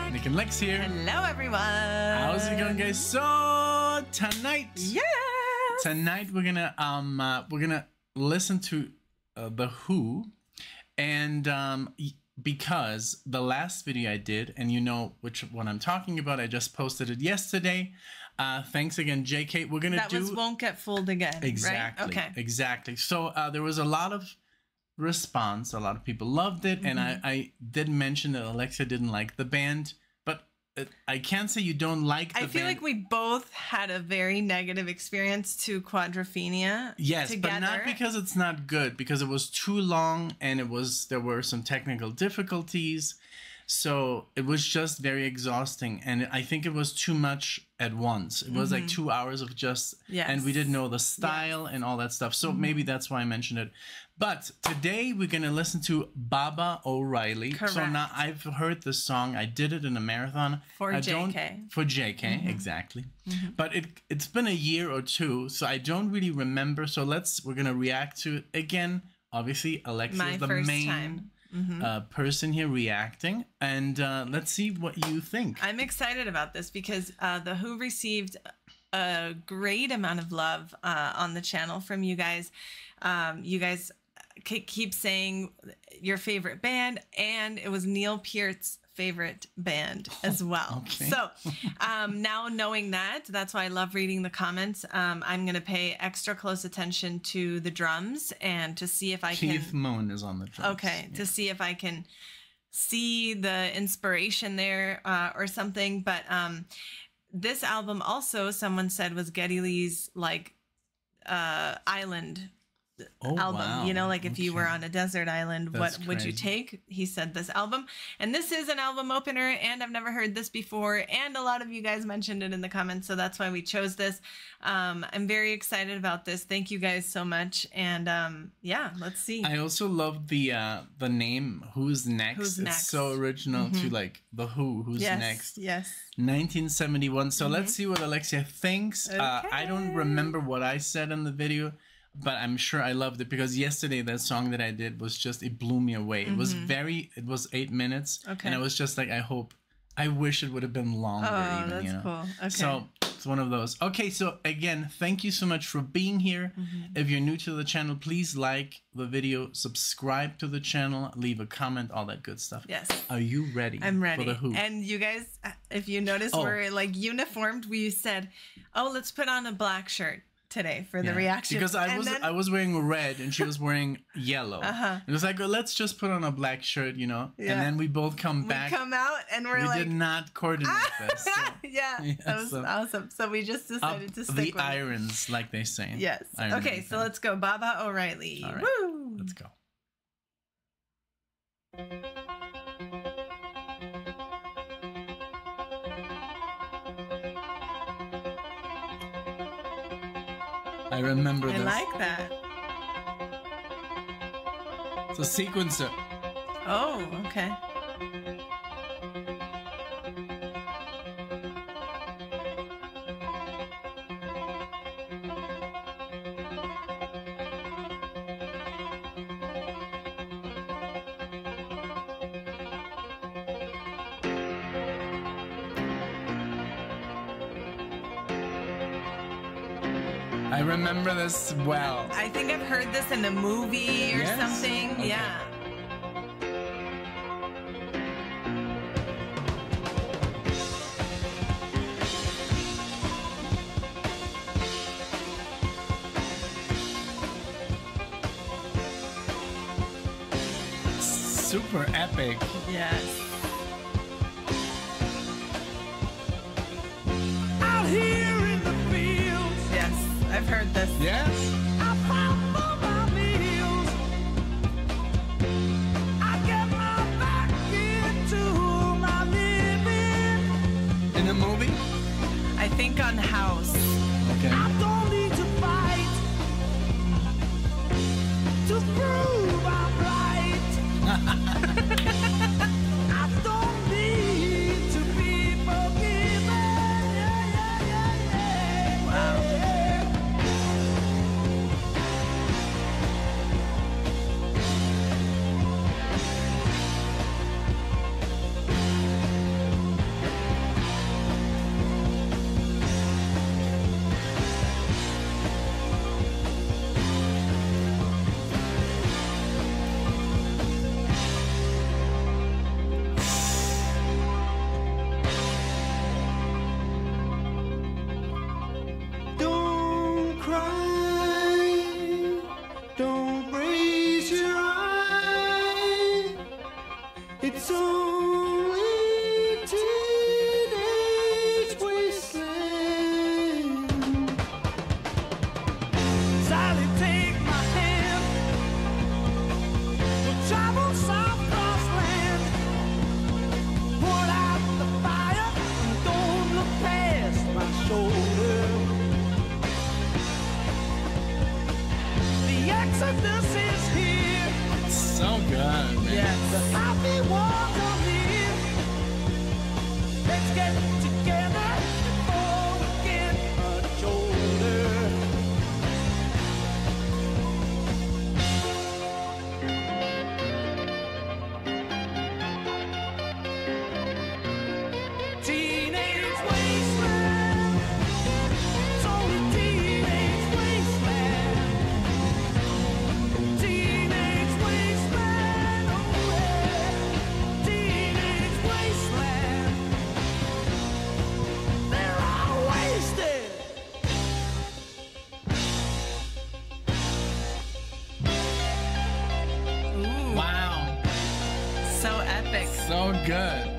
NicknLex here. Hello, everyone. How's it going, guys? So tonight, we're gonna listen to the Who, and because the last video I did, and you know which one I'm talking about, I just posted it yesterday. Thanks again, JK. We're gonna that was Won't Get Fooled Again. Exactly. Right? Okay. Exactly. So there was a lot of response. A lot of people loved it, and I did mention that Alexia didn't like the band, but I can't say you don't like the band. I feel like we both had a very negative experience to Quadrophenia. Yes, together. But not because it's not good, because it was too long and there were some technical difficulties. So it was just very exhausting, and I think it was too much at once. It was like 2 hours of just, and we didn't know the style and all that stuff. So maybe that's why I mentioned it. But today we're going to listen to Baba O'Reilly. Correct. So now I've heard the song. I did it in a marathon. For JK. For JK, exactly. But it's been a year or two, so I don't really remember. So we're going to react to it again. Obviously, Alexia is the main person here reacting, and let's see what you think. I'm excited about this because the Who received a great amount of love on the channel from you guys. You guys keep saying your favorite band, and it was Neil Peart's favorite band as well. Okay. So now knowing that's why I love reading the comments. I'm going to pay extra close attention to the drums and to see if I can... Keith Moon is on the drums. Okay, to see if I can see the inspiration there or something. But this album also, someone said, was Geddy Lee's like island album. Wow. You know, like if you were on a desert island, That's what would you take? He said this album, and this is an album opener, and I've never heard this before, and a lot of you guys mentioned it in the comments, so that's why we chose this. I'm very excited about this. Thank you guys so much, and yeah, let's see. I also love the name Who's Next. Who's Next? It's so original to like the Who's Next. Yes. 1971. So let's see what Alexia thinks. Okay. I don't remember what I said in the video, but I'm sure I loved it because yesterday that song that I did was just, it blew me away. It was it was 8 minutes. Okay. And I was just like, I wish it would have been longer even, that's you know. cool. Okay. So it's one of those. Okay, so again, thank you so much for being here. If you're new to the channel, please like the video, subscribe to the channel, leave a comment, all that good stuff. Yes. Are you ready? I'm ready. For the Who? And you guys, if you notice, we're like uniformed. We said, oh, let's put on a black shirt today for the reaction. Because I was wearing red and she was wearing yellow. It was like, well, let's just put on a black shirt, you know. And then we both come back. We come out and we're like, we did not coordinate this. So. That was awesome. So we just decided to stick with the irons, like they say. Yes. Okay, so let's go. Baba O'Reilly. All right. Woo! Let's go. I remember this. I like that. It's a sequencer. Oh, okay. I remember this well. I think I've heard this in a movie or something. Okay. Yeah. Super epic. Yes. Out here in the fields, Yes. I've heard this. Yes. I fight for my meals. I get my back into my living. In a movie? I think on House. Okay. I don't need to fight to prove I'm right. I don't need to be forgiven. Wow. song, man. Yes. The happy one come here. Let's get together before we get much older. Teenage wasteland. It's only teenage wasteland. Teenage wasteland. Oh yeah. Teenage wasteland. They're all wasted. Ooh, Wow. so epic. So good.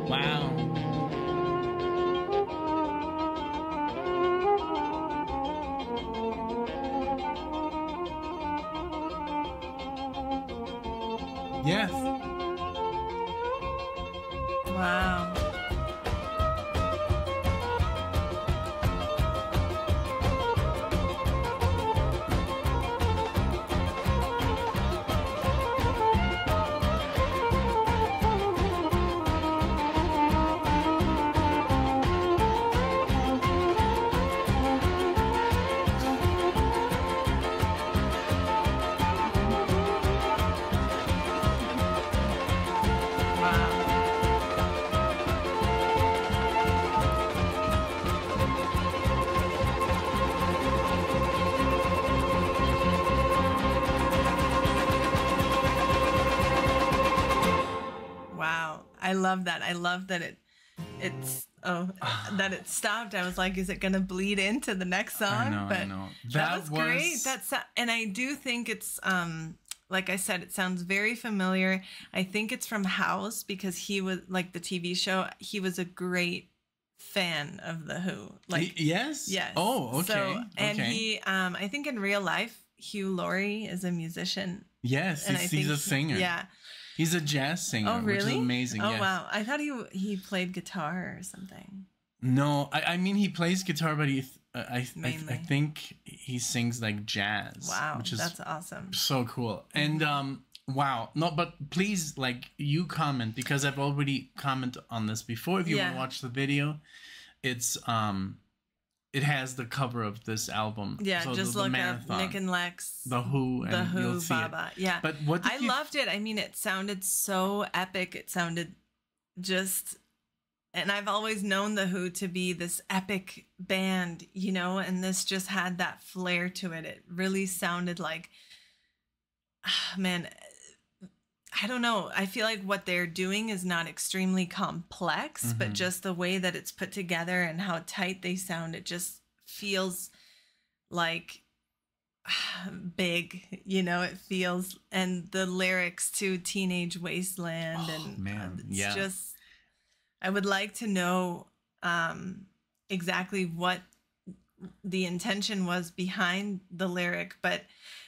Wow. Yes. Wow. Wow. I love that. I love that that it stopped. I was like, is it going to bleed into the next song? I know, but I know. that was great. And I do think it's like I said, it sounds very familiar. I think it's from House because he was like the TV show. He was a great fan of the Who. Like yes. yes. Oh, okay. So, and okay. he, I think in real life, Hugh Laurie is a musician. Yes, And I he's think a singer. Yeah. He's a jazz singer, Oh, really? which is amazing. Oh, yes. wow. I thought he played guitar or something. No, I mean he plays guitar, but I Mainly. think he sings like jazz. Wow, which is that's awesome. so cool. And wow, no, but please, like, you comment because I've already commented on this before. If you want to watch the video, it's it has the cover of this album. Yeah, so just the look up marathon, NicknLex. The Who, and The Who, you'll see Baba. it. Yeah. But what did I you loved it. I mean, it sounded so epic. It sounded just, and I've always known the Who to be this epic band, you know, and this just had that flair to it. It really sounded like, man, I don't know. I feel like what they're doing is not extremely complex, but just the way that it's put together and how tight they sound, it just feels like big, you know, it feels, and the lyrics to Teenage Wasteland and man, it's yeah. just, I would like to know exactly what the intention was behind the lyric, but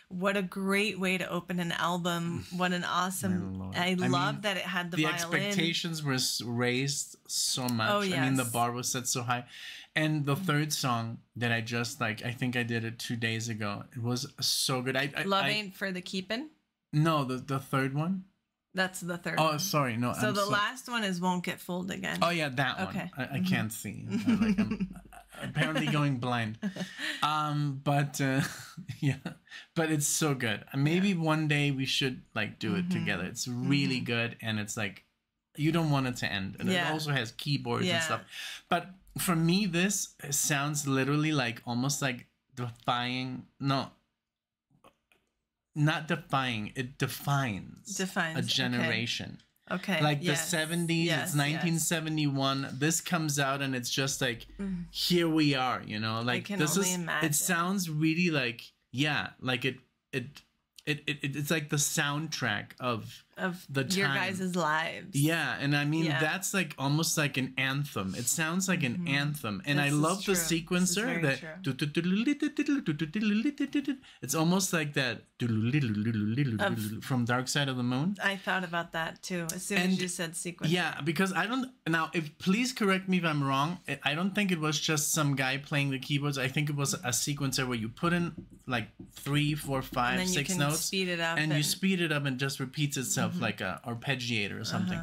what a great way to open an album. What an awesome, I love mean, that it had the the violin. expectations were raised so much. Oh, I mean, the yes. bar was set so high. And the third song that I just I think I did it 2 days ago. It was so good. Love Ain't for the Keepin'. No, the third one. That's the third Oh, one. sorry, no. So the last one is Won't Get Fooled Again. Oh yeah, that one. Okay. I can't see. I'm apparently going blind. But yeah, but it's so good. Maybe one day we should do it together. It's really good, and it's like you don't want it to end. And it also has keyboards and stuff. But for me, this sounds literally like almost like defying. No. Not defying, it defines a generation. Okay. Like the 70s, it's 1971. This comes out and it's just like, here we are, you know, like I can this only is, imagine. it sounds really like, yeah, like it's like the soundtrack of of the your time. guys' lives. Yeah, and I mean Yeah. that's like almost like an anthem. It sounds like an anthem, and I This is love the true. This is sequencer very that it's almost like that from Dark Side of the Moon. I thought about that too as soon And- as you said sequence. Yeah, because I don't now. If please correct me if I'm wrong. I don't think it was just some guy playing the keyboards. I think it was a sequencer where you put in like 3, 4, 5, and then 6 you can notes, speed it up and you speed it up and just repeats itself like a arpeggiator or something.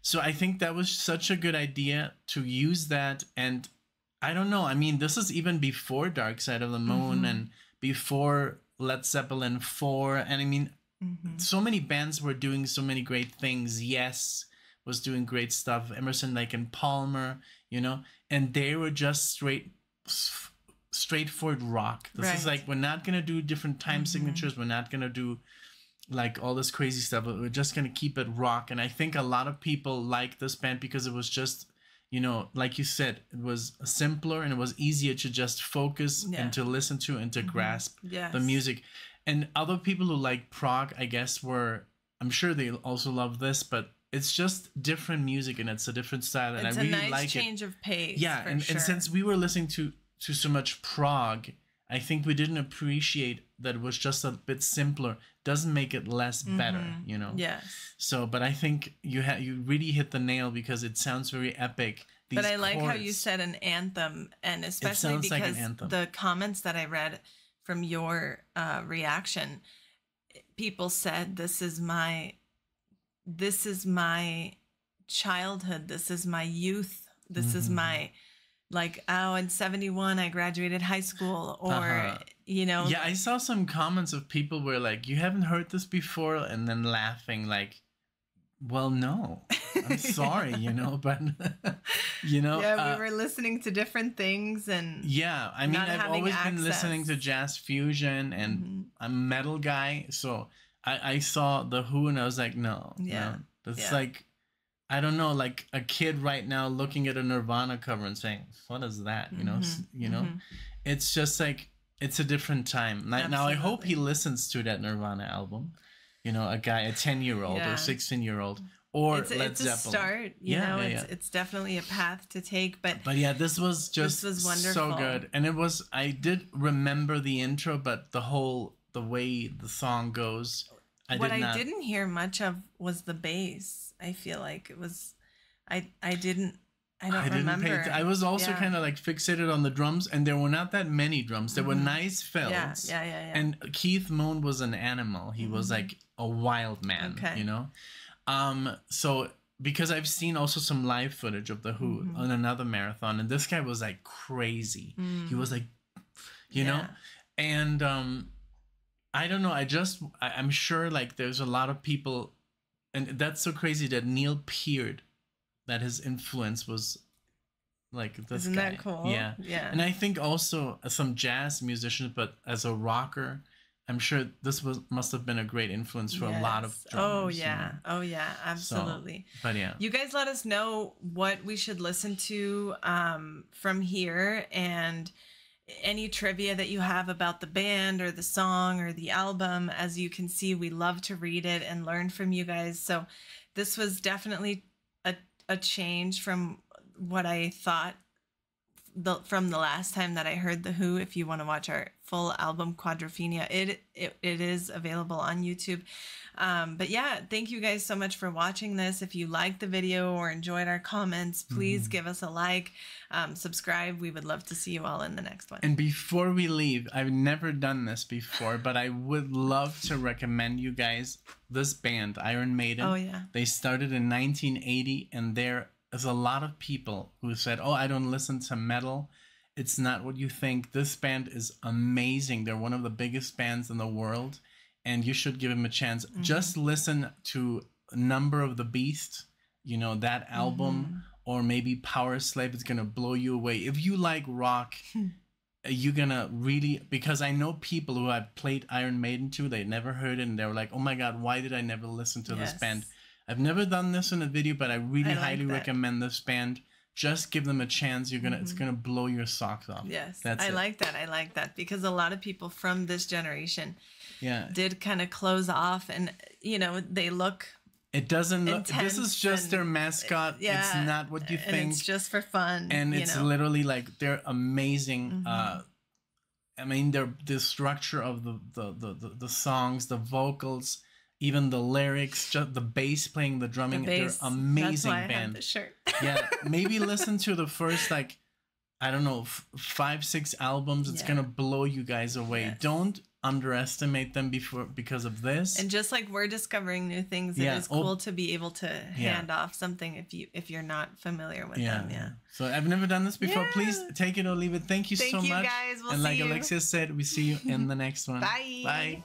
So I think that was such a good idea to use that. And I don't know. I mean, this is even before Dark Side of the Moon and before Led Zeppelin 4. And I mean, so many bands were doing so many great things. Yes was doing great stuff. Emerson, Lake and Palmer, you know, and they were just straightforward rock. This is Right. like, we're not going to do different time signatures. We're not going to do like all this crazy stuff, but we're just going to keep it rock. And I think a lot of people like this band because it was just, you know, like you said, it was simpler and it was easier to just focus and to listen to and to grasp Yes. the music. And other people who like prog, I guess, I'm sure they also love this, but it's just different music and it's a different style. And It's I really a nice like change it. of pace. Yeah, for and sure. since we were listening to so much prog, I think we didn't appreciate that it was just a bit simpler. Doesn't make it less better, you know. Yes. So, but I think you really hit the nail because it sounds very epic. But I like how you chords. said an anthem, and especially sounds like an because anthem. the comments that I read from your reaction, people said, this is my childhood, this is my youth, this is my, like, oh, in 71 I graduated high school, or you know. Yeah, I saw some comments of people were like, you haven't heard this before, and then laughing like, well, no, I'm sorry, you know, but you know. Yeah, we were listening to different things, and yeah, I mean, not I've having always been listening to access. jazz fusion, and I'm a metal guy, so I saw the Who, and I was like, no, Yeah, no. It's yeah. like, I don't know, like a kid right now looking at a Nirvana cover and saying, what is that? You know, you know, it's just like, it's a different time. Now I hope he listens to that Nirvana album. You know, a 10-year-old Yeah. or 16-year-old or it's Led a Zeppelin. start. It's definitely a path to take, but yeah, this was just was so wonderful. good. And I did remember the intro, but the way the song goes, I didn't hear much of was the bass. I feel like it was, I don't remember. I was also Yeah. kind of like fixated on the drums, and there were not that many drums. There were nice fills. Yeah. And Keith Moon was an animal. He was like a wild man, Okay. you know? So because I've seen also some live footage of the Who on another marathon, and this guy was like crazy. He was like, you know? And I don't know. I'm sure like there's a lot of people, and that's so crazy that Neil Peart, that his influence was like this Isn't guy. that cool? Yeah. Yeah. And I think also some jazz musicians, but as a rocker, I'm sure this must have been a great influence for a lot of Yes. drummers. Oh yeah, absolutely. But yeah. You guys let us know what we should listen to from here, and any trivia that you have about the band or the song or the album. As you can see, we love to read it and learn from you guys. So this was definitely a change from what I thought from the last time that I heard the Who. If you want to watch our full album Quadrophenia, it is available on YouTube. But yeah, thank you guys so much for watching this. If you liked the video or enjoyed our comments, please give us a like, subscribe. We would love to see you all in the next one. And before we leave, I've never done this before, but I would love to recommend you guys this band, Iron Maiden. Oh, yeah. They started in 1980, and there is a lot of people who said, oh, I don't listen to metal. It's not what you think. This band is amazing. They're one of the biggest bands in the world, and you should give them a chance. Just listen to Number of the Beast, you know, that album, or maybe Power Slave. Is going to blow you away. If you like rock, you're going to really, because I know people who I've played Iron Maiden to, they never heard it, and they were like, oh my God, why did I never listen to this band? I've never done this in a video, but I really highly recommend this band. Just give them a chance. It's gonna blow your socks off. Yes, That's I like that because a lot of people from this generation Yeah. did kind of close off, and you know, they look It doesn't look, this is intense just their and- mascot. It's not what you and think. it's just for fun. And you it's know? literally like they're amazing. I mean, the structure of the songs, the vocals, even the lyrics, just the bass playing, the drumming. bass, They're amazing that's why I band. have the shirt. Yeah, maybe listen to the first like, I don't know, 5-6 albums. It's gonna blow you guys away. Yes. Don't underestimate them because of this. And just like we're discovering new things, it is cool to be able to hand off something if you're not familiar with them. Yeah. So I've never done this before. Yeah. Please take it or leave it. Thank you so much. Thank you guys. We'll and like see you. Alexia said, we see you in the next one. Bye. Bye.